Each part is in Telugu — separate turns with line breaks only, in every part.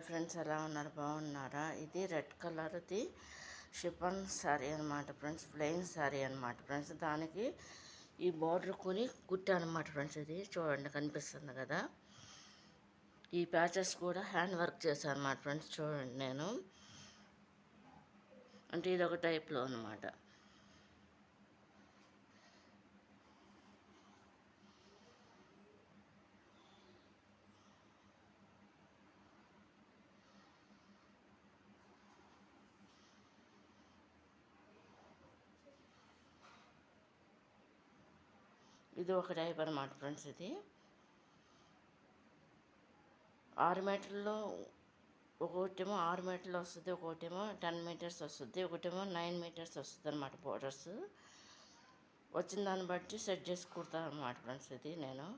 ఫ్రెండ్స్, ఎలా ఉన్నారు? బాగున్నారా? ఇది రెడ్ కలర్ది షిఫాన్ శారీ అనమాట ఫ్రెండ్స్, ప్లెయిన్ శారీ అనమాట ఫ్రెండ్స్. దానికి ఈ బార్డర్ కొని కుట్టా అనమాట ఫ్రెండ్స్. ఇది చూడండి, కనిపిస్తుంది కదా. ఈ ప్యాచెస్ కూడా హ్యాండ్ వర్క్ చేశాను అనమాట ఫ్రెండ్స్. చూడండి, నేను అంటే ఇది ఒక టైప్లో అనమాట. ఇది ఒక టైప్ అనమాట ఫ్రెండ్స్. ఇది 6 మీటర్లో, ఒకటేమో 6 మీటర్లు వస్తుంది, ఒకటేమో 10 మీటర్స్ వస్తుంది, ఒకటేమో 9 మీటర్స్ వస్తుంది అనమాట. బోర్డర్స్ వచ్చిన దాన్ని బట్టి సెట్ చేసి కుడతాను అనమాట ఫ్రెండ్స్. ఇది నేను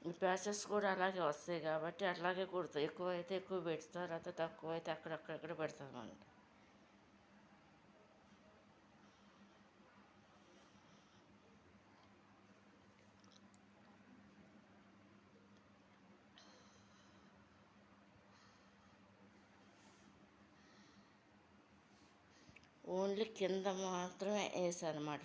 ఈ ప్యాచెస్ కూడా అలాగే వస్తాయి కాబట్టి అట్లాగే కుడతాను. ఎక్కువ అయితే ఎక్కువ పెడతారు, అయితే తక్కువ అయితే అక్కడక్కడ పెడతాను అనమాట. ఓన్లీ కింద మాత్రమే వేసాను అనమాట.